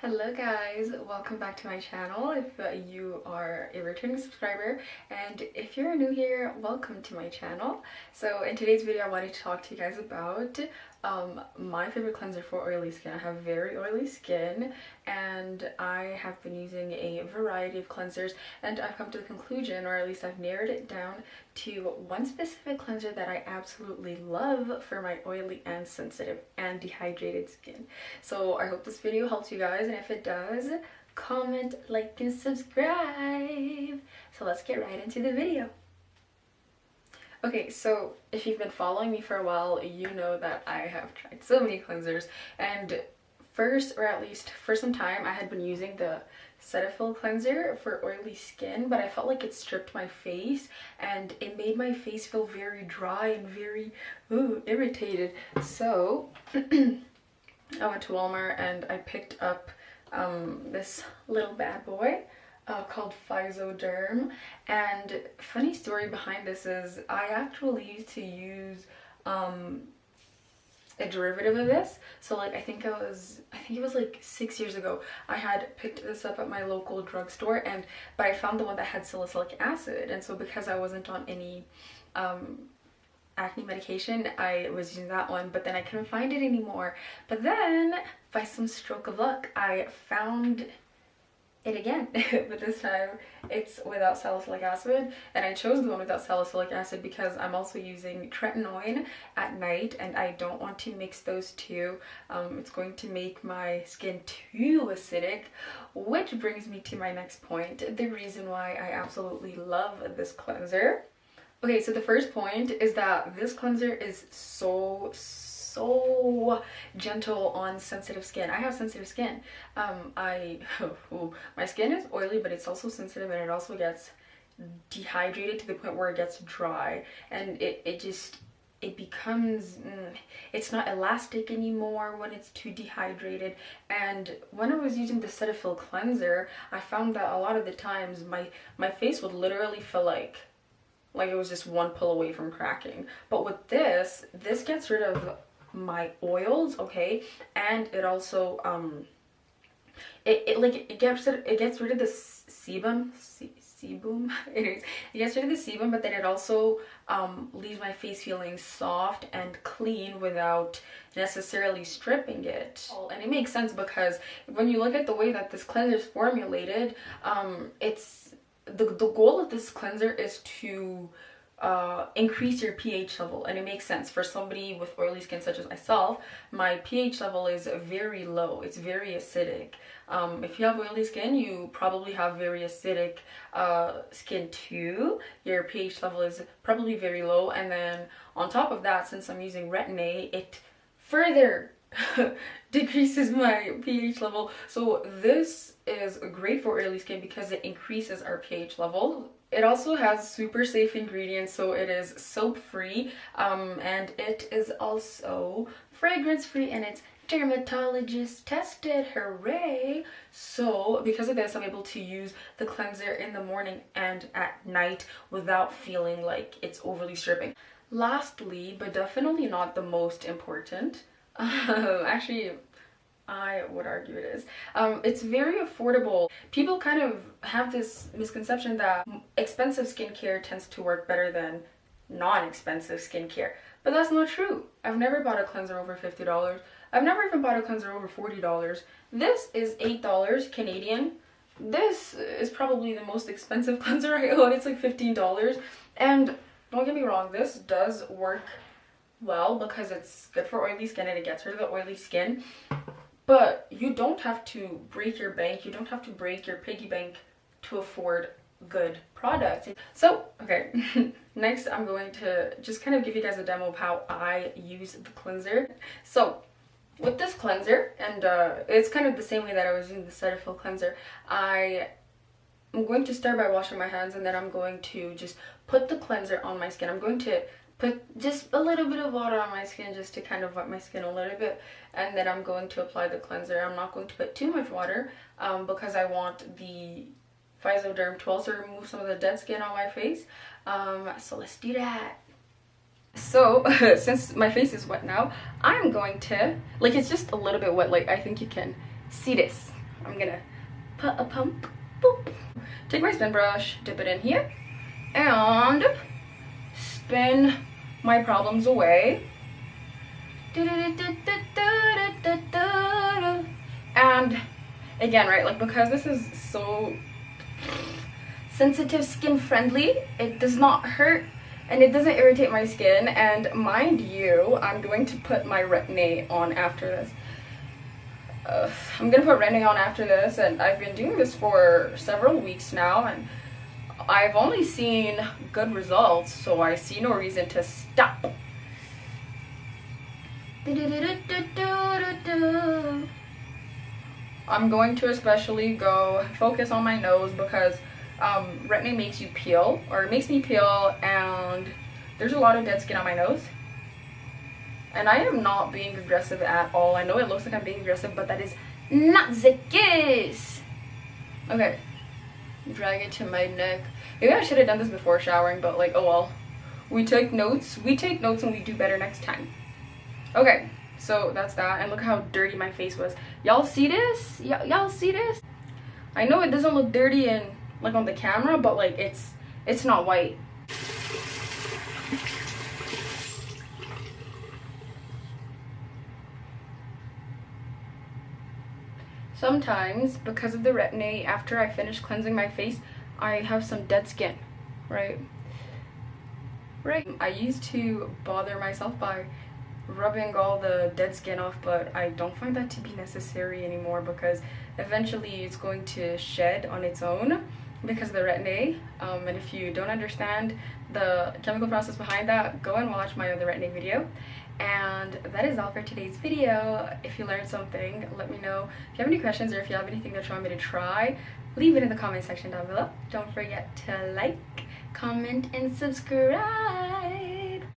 Hello guys, welcome back to my channel if you are a returning subscriber, and if you're new here, welcome to my channel. So in today's video I wanted to talk to you guys about my favorite cleanser for oily skin. I have very oily skin and I have been using a variety of cleansers, and I've come to the conclusion, or at least I've narrowed it down to one specific cleanser that I absolutely love for my oily and sensitive and dehydrated skin. So I hope this video helps you guys, and if it does, comment, like, and subscribe. So let's get right into the video. Okay, so if you've been following me for a while, you know that I have tried so many cleansers, and first, or at least for some time, I had been using the cetaphil cleanser for oily skin, but I felt like it stripped my face and it made my face feel very dry and very irritated. So I went to Walmart and I picked up this little bad boy called Physoderm. And funny story behind this is I actually used to use a derivative of this. So like I think it was like 6 years ago, I had picked this up at my local drugstore, but I found the one that had salicylic acid, and so because I wasn't on any acne medication, I was using that one, but then I couldn't find it anymore. But then by some stroke of luck I found it again, but this time it's without salicylic acid, and I chose the one without salicylic acid because I'm also using tretinoin at night and I don't want to mix those two. It's going to make my skin too acidic, which brings me to my next point, the reason why I absolutely love this cleanser. Okay, so the first point is that this cleanser is so gentle on sensitive skin. I have sensitive skin. My skin is oily, but it's also sensitive, and it also gets dehydrated to the point where it gets dry, and it becomes it's not elastic anymore when it's too dehydrated. And when I was using the Cetaphil cleanser, I found that a lot of the times my face would literally feel like it was just one pull away from cracking. But with this gets rid of my oils, okay, and it also it gets rid of the sebum. Anyways, it gets rid of the sebum, but then it also leaves my face feeling soft and clean without necessarily stripping it. And it makes sense because when you look at the way that this cleanser is formulated, it's the goal of this cleanser is to increase your pH level, and it makes sense for somebody with oily skin such as myself. My pH level is very low, it's very acidic. If you have oily skin, you probably have very acidic skin too. Your pH level is probably very low, and then on top of that, since I'm using retin-A, it further decreases my pH level. So this is great for oily skin because it increases our pH level. It also has super safe ingredients, so it is soap free, and it is also fragrance free, and it's dermatologist tested. Hooray! So because of this, I'm able to use the cleanser in the morning and at night without feeling like it's overly stripping. Lastly, but definitely not the most important, actually I would argue it is, it's very affordable. People kind of have this misconception that expensive skincare tends to work better than non-expensive skincare, but that's not true. I've never bought a cleanser over $50. I've never even bought a cleanser over $40. This is $8 Canadian. This is probably the most expensive cleanser I own. It's like $15, and don't get me wrong, this does work well because it's good for oily skin and it gets rid of the oily skin. But you don't have to break your bank, you don't have to break your piggy bank to afford good products. So, okay, next I'm going to just kind of give you guys a demo of how I use the cleanser. So, with this cleanser, and it's kind of the same way that I was using the Cetaphil cleanser, I'm going to start by washing my hands, and then I'm going to just put the cleanser on my skin. I'm going to put just a little bit of water on my skin just to kind of wet my skin a little bit, and then I'm going to apply the cleanser. I'm not going to put too much water because I want the Physoderm to also remove some of the dead skin on my face. So let's do that. So since my face is wet now, I'm going to, like, it's just a little bit wet, like I think you can see this. I'm gonna put a pump, boop. Take my spin brush, dip it in here, and spin my problems away. And again, right, like because this is so sensitive skin friendly, it does not hurt and it doesn't irritate my skin. And mind you, I'm going to put my Retin-A on after this. I'm gonna put Retin-A on after this, and I've been doing this for several weeks now, and I've only seen good results, so I see no reason to stop. I'm going to especially go focus on my nose because Retin-A makes you peel, or it makes me peel, and there's a lot of dead skin on my nose. And I am not being aggressive at all. I know it looks like I'm being aggressive, but that is not the case. Okay, drag it to my neck. Maybe I should have done this before showering, but like, oh well. We take notes and we do better next time. Okay, so that's that, and look how dirty my face was. Y'all see this? Y'all see this? I know it doesn't look dirty in like on the camera, but like it's not white. Sometimes, because of the Retin-A, after I finish cleansing my face, I have some dead skin, right? I used to bother myself by rubbing all the dead skin off, but I don't find that to be necessary anymore because eventually it's going to shed on its own because of the Retin-A. And if you don't understand the chemical process behind that, go and watch my other Retin-A video. And that is all for today's video. If you learned something, let me know. If you have any questions or if you have anything that you want me to try, leave it in the comment section down below. Don't forget to like, comment, and subscribe.